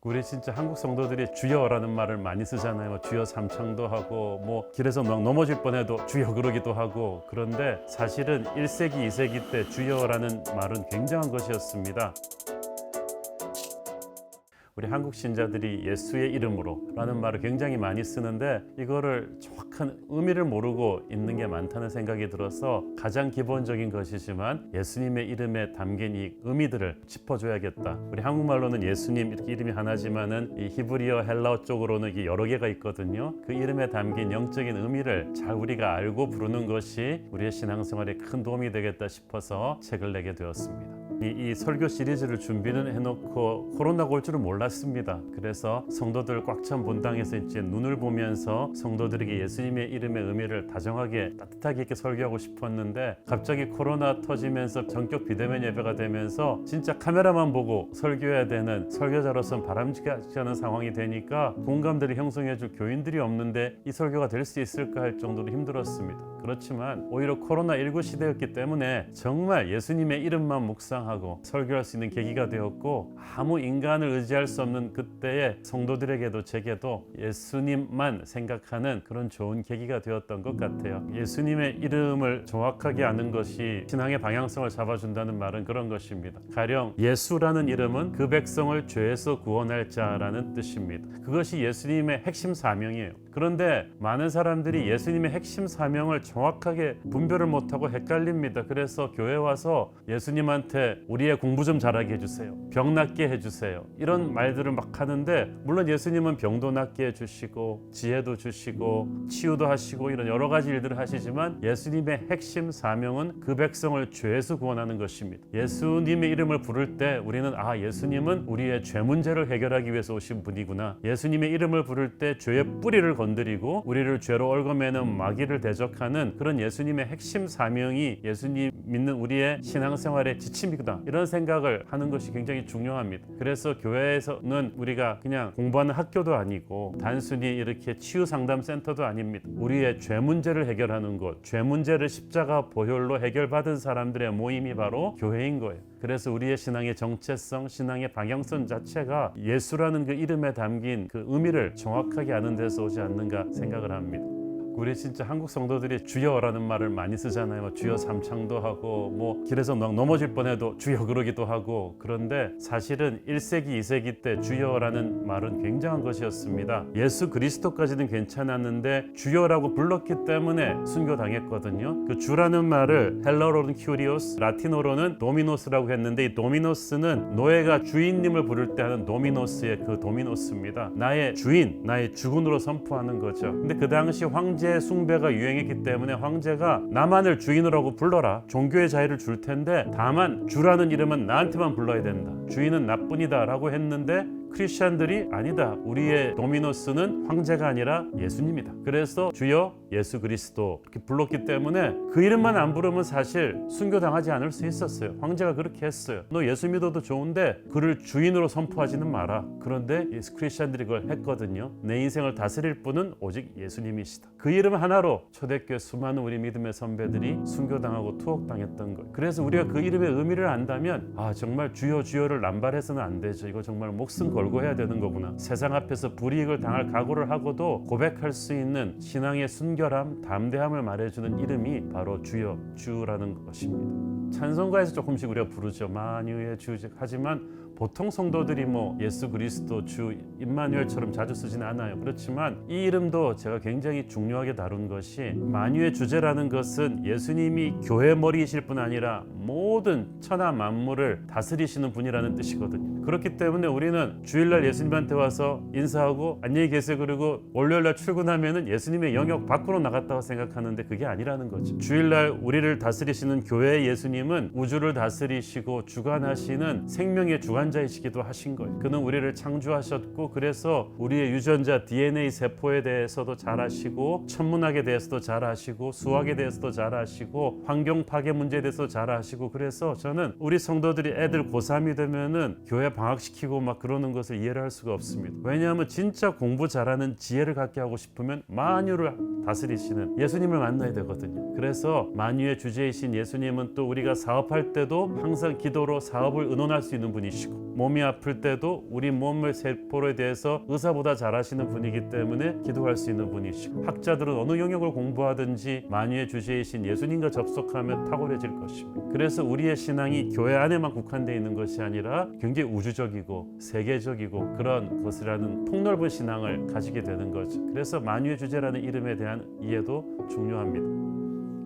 우리 진짜 한국 성도들이 주여라는 말을 많이 쓰잖아요. 주여 삼창도 하고 뭐 길에서 막 넘어질 뻔해도 주여 그러기도 하고. 그런데 사실은 1세기, 2세기 때 주여라는 말은 굉장한 것이었습니다. 우리 한국 신자들이 예수의 이름으로 라는 말을 굉장히 많이 쓰는데 이거를 정확한 의미를 모르고 있는 게 많다는 생각이 들어서 가장 기본적인 것이지만 예수님의 이름에 담긴 이 의미들을 짚어줘야겠다. 우리 한국말로는 예수님 이렇게 이름이 하나지만은 이 히브리어 헬라어 쪽으로는 이게 여러 개가 있거든요. 그 이름에 담긴 영적인 의미를 잘 우리가 알고 부르는 것이 우리의 신앙생활에 큰 도움이 되겠다 싶어서 책을 내게 되었습니다. 이 설교 시리즈를 준비는 해놓고 코로나가 올 줄은 몰랐습니다. 그래서 성도들 꽉 찬 본당에서 이제 눈을 보면서 성도들에게 예수님의 이름의 의미를 다정하게 따뜻하게 이렇게 설교하고 싶었는데 갑자기 코로나 터지면서 전격 비대면 예배가 되면서 진짜 카메라만 보고 설교해야 되는 설교자로서는 바람직하지 않은 상황이 되니까 공감대를 형성해줄 교인들이 없는데 이 설교가 될 수 있을까 할 정도로 힘들었습니다. 그렇지만 오히려 코로나19 시대였기 때문에 정말 예수님의 이름만 묵상하고 설교할 수 있는 계기가 되었고 아무 인간을 의지할 수 없는 그때의 성도들에게도 제게도 예수님만 생각하는 그런 좋은 계기가 되었던 것 같아요. 예수님의 이름을 정확하게 아는 것이 신앙의 방향성을 잡아준다는 말은 그런 것입니다. 가령 예수라는 이름은 그 백성을 죄에서 구원할 자라는 뜻입니다. 그것이 예수님의 핵심 사명이에요. 그런데 많은 사람들이 예수님의 핵심 사명을 정확하게 분별을 못하고 헷갈립니다. 그래서 교회 와서 예수님한테 우리의 공부 좀 잘하게 해주세요. 병 낫게 해주세요. 이런 말들을 막 하는데 물론 예수님은 병도 낫게 해주시고 지혜도 주시고 치유도 하시고 이런 여러 가지 일들을 하시지만 예수님의 핵심 사명은 그 백성을 죄에서 구원하는 것입니다. 예수님의 이름을 부를 때 우리는 예수님은 우리의 죄 문제를 해결하기 위해서 오신 분이구나. 예수님의 이름을 부를 때 죄의 뿌리를 건드리고 우리를 죄로 얽어매는 마귀를 대적하는 그런 예수님의 핵심 사명이 예수님 믿는 우리의 신앙생활의 지침이구나. 이런 생각을 하는 것이 굉장히 중요합니다. 그래서 교회에서는 우리가 그냥 공부하는 학교도 아니고 단순히 이렇게 치유상담센터도 아닙니다. 우리의 죄 문제를 해결하는 곳, 죄 문제를 십자가 보혈로 해결받은 사람들의 모임이 바로 교회인 거예요. 그래서 우리의 신앙의 정체성, 신앙의 방향성 자체가 예수라는 그 이름에 담긴 그 의미를 정확하게 아는 데서 오지 않는가 생각을 합니다. 우리 진짜 한국 성도들이 주여라는 말을 많이 쓰잖아요. 주여 삼창도 하고 뭐 길에서 막 넘어질 뻔해도 주여 그러기도 하고. 그런데 사실은 1세기, 2세기 때 주여라는 말은 굉장한 것이었습니다. 예수 그리스도까지는 괜찮았는데 주여라고 불렀기 때문에 순교당했거든요. 그 주라는 말을 헬라어로는 큐리오스, 라틴어로는 도미노스라고 했는데 이 도미노스는 노예가 주인님을 부를 때 하는 도미노스의 그 도미노스입니다. 나의 주인, 나의 주군으로 선포하는 거죠. 근데 그 당시 황제 숭배가 유행했기 때문에 황제가 나만을 주인으로 하고 불러라. 종교의 자유를 줄 텐데 다만 주라는 이름은 나한테만 불러야 된다. 주인은 나뿐이다 라고 했는데 크리스찬들이 아니다. 우리의 도미노스는 황제가 아니라 예수님이다. 그래서 주여 예수 그리스도 이렇게 불렀기 때문에 그 이름만 안 부르면 사실 순교당하지 않을 수 있었어요. 황제가 그렇게 했어요. 너 예수 믿어도 좋은데 그를 주인으로 선포하지는 마라. 그런데 크리스찬들이 그걸 했거든요. 내 인생을 다스릴 분은 오직 예수님이시다. 그 이름 하나로 초대교회 수많은 우리 믿음의 선배들이 순교당하고 투옥당했던 거예요. 그래서 우리가 그 이름의 의미를 안다면 정말 주여 주여를 남발해서는 안 되죠. 이거 정말 목숨 걸고 해야 되는 거구나. 세상 앞에서 불이익을 당할 각오를 하고도 고백할 수 있는 신앙의 순결함, 담대함을 말해주는 이름이 바로 주여, 주라는 것입니다. 찬송가에서 조금씩 우리가 부르죠. 만유의 주. 하지만 보통 성도들이 예수 그리스도 주 임마누엘처럼 자주 쓰지는 않아요. 그렇지만 이 이름도 제가 굉장히 중요하게 다룬 것이 만유의 주제라는 것은 예수님이 교회 머리이실 뿐 아니라 모든 천하 만물을 다스리시는 분이라는 뜻이거든요. 그렇기 때문에 우리는 주일날 예수님한테 와서 인사하고 안녕히 계세요 그리고 월요일날 출근하면은 예수님의 영역 밖으로 나갔다고 생각하는데 그게 아니라는 거죠. 주일날 우리를 다스리시는 교회의 예수님은 우주를 다스리시고 주관하시는 생명의 주관자이시기도 하신 거예요. 그는 우리를 창조하셨고 그래서 우리의 유전자 DNA 세포에 대해서도 잘 아시고 천문학에 대해서도 잘 아시고 수학에 대해서도 잘 아시고 환경 파괴 문제에 대해서도 잘 아시고 그래서 저는 우리 성도들이 애들 고3이 되면은 교회 방학시키고 막 그러는 것을 이해를 할 수가 없습니다. 왜냐하면 진짜 공부 잘하는 지혜를 갖게 하고 싶으면 만유를 다스리시는 예수님을 만나야 되거든요. 그래서 만유의 주제이신 예수님은 또 우리가 우리가 사업할 때도 항상 기도로 사업을 의논할 수 있는 분이시고, 몸이 아플 때도 우리 몸의 세포에 대해서 의사보다 잘 아시는 분이기 때문에 기도할 수 있는 분이시고, 학자들은 어느 영역을 공부하든지 만유의 주제이신 예수님과 접속하면 탁월해질 것입니다. 그래서 우리의 신앙이 교회 안에만 국한되어 있는 것이 아니라 굉장히 우주적이고 세계적이고 그런 것이라는 폭넓은 신앙을 가지게 되는 거죠. 그래서 만유의 주제라는 이름에 대한 이해도 중요합니다.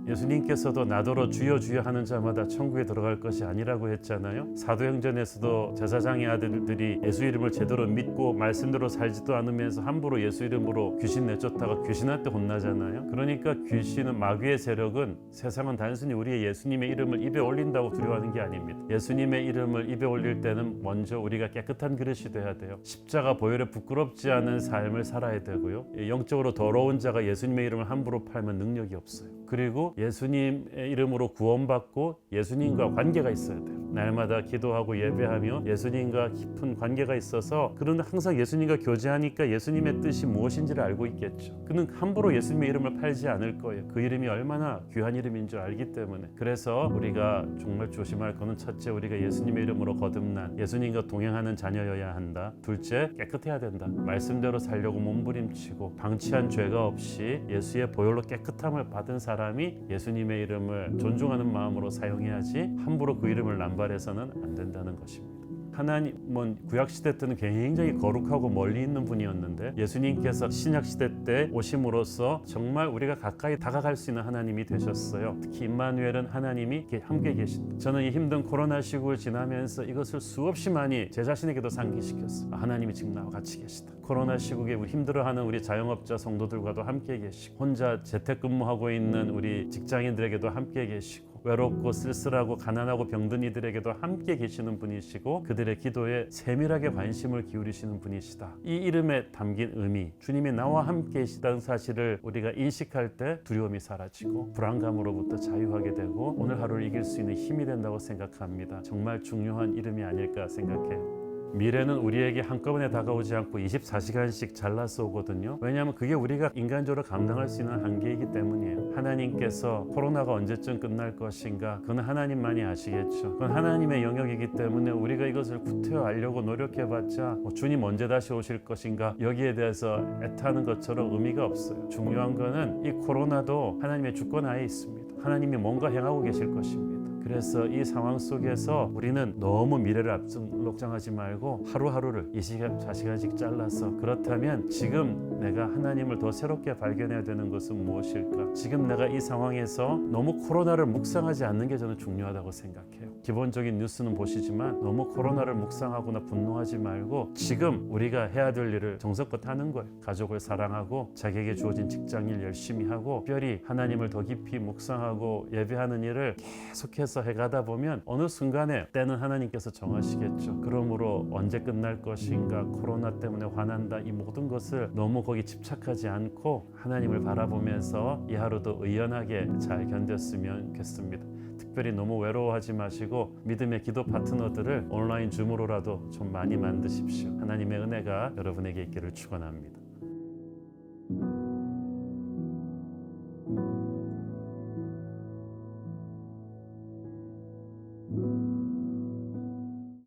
예수님께서도 나더러 주여 주여 하는 자마다 천국에 들어갈 것이 아니라고 했잖아요. 사도행전에서도 제사장의 아들들이 예수 이름을 제대로 믿고 말씀대로 살지도 않으면서 함부로 예수 이름으로 귀신 내쫓다가 귀신한테 혼나잖아요. 그러니까 귀신은, 마귀의 세력은, 세상은 단순히 우리의 예수님의 이름을 입에 올린다고 두려워하는 게 아닙니다. 예수님의 이름을 입에 올릴 때는 먼저 우리가 깨끗한 그릇이 돼야 돼요. 십자가 보혈에 부끄럽지 않은 삶을 살아야 되고요. 영적으로 더러운 자가 예수님의 이름을 함부로 팔면 능력이 없어요. 그리고 예수님의 이름으로 구원받고 예수님과 관계가 있어야 돼요. 날마다 기도하고 예배하며 예수님과 깊은 관계가 있어서 그는 항상 예수님과 교제하니까 예수님의 뜻이 무엇인지를 알고 있겠죠. 그는 함부로 예수님의 이름을 팔지 않을 거예요. 그 이름이 얼마나 귀한 이름인 줄 알기 때문에. 그래서 우리가 정말 조심할 거는, 첫째, 우리가 예수님의 이름으로 거듭난 예수님과 동행하는 자녀여야 한다. 둘째, 깨끗해야 된다. 말씀대로 살려고 몸부림치고 방치한 죄가 없이 예수의 보혈로 깨끗함을 받은 사람이 예수님의 이름을 존중하는 마음으로 사용해야지 함부로 그 이름을 남발해서는 안 된다는 것입니다. 하나님은 구약시대 때는 굉장히 거룩하고 멀리 있는 분이었는데 예수님께서 신약시대 때 오심으로써 정말 우리가 가까이 다가갈 수 있는 하나님이 되셨어요. 특히 임마누엘은 하나님이 함께 계신다. 저는 이 힘든 코로나 시국을 지나면서 이것을 수없이 많이 제 자신에게도 상기시켰어요. 하나님이 지금 나와 같이 계시다. 코로나 시국에 힘들어하는 우리 자영업자 성도들과도 함께 계시고, 혼자 재택근무하고 있는 우리 직장인들에게도 함께 계시고, 외롭고 쓸쓸하고 가난하고 병든 이들에게도 함께 계시는 분이시고, 그들의 기도에 세밀하게 관심을 기울이시는 분이시다. 이 이름에 담긴 의미, 주님이 나와 함께 계시다는 사실을 우리가 인식할 때 두려움이 사라지고 불안감으로부터 자유하게 되고 오늘 하루를 이길 수 있는 힘이 된다고 생각합니다. 정말 중요한 이름이 아닐까 생각해요. 미래는 우리에게 한꺼번에 다가오지 않고 24시간씩 잘라서 오거든요. 왜냐하면 그게 우리가 인간적으로 감당할 수 있는 한계이기 때문이에요. 하나님께서 코로나가 언제쯤 끝날 것인가, 그건 하나님만이 아시겠죠. 그건 하나님의 영역이기 때문에 우리가 이것을 구태여 알려고 노력해봤자 주님 언제 다시 오실 것인가, 여기에 대해서 애타는 것처럼 의미가 없어요. 중요한 거는 이 코로나도 하나님의 주권 하에 있습니다. 하나님이 뭔가 행하고 계실 것입니다. 그래서 이 상황 속에서 우리는 너무 미래를 앞서록장하지 말고 하루하루를 24시간씩 잘라서, 그렇다면 지금 내가 하나님을 더 새롭게 발견해야 되는 것은 무엇일까? 지금 내가 이 상황에서 너무 코로나를 묵상하지 않는 게 저는 중요하다고 생각해요. 기본적인 뉴스는 보시지만 너무 코로나를 묵상하거나 분노하지 말고 지금 우리가 해야 될 일을 정성껏 하는 거예요. 가족을 사랑하고 자기에게 주어진 직장일 열심히 하고 특별히 하나님을 더 깊이 묵상하고 예배하는 일을 계속해서 해가다 보면 어느 순간에 때는 하나님께서 정하시겠죠. 그러므로 언제 끝날 것인가, 코로나 때문에 화난다, 이 모든 것을 너무 거기 집착하지 않고 하나님을 바라보면서 이 하루도 의연하게 잘 견뎠으면 좋겠습니다. 특별히 너무 외로워하지 마시고 믿음의 기도 파트너들을 온라인 줌으로라도 좀 많이 만드십시오. 하나님의 은혜가 여러분에게 있기를 축원합니다.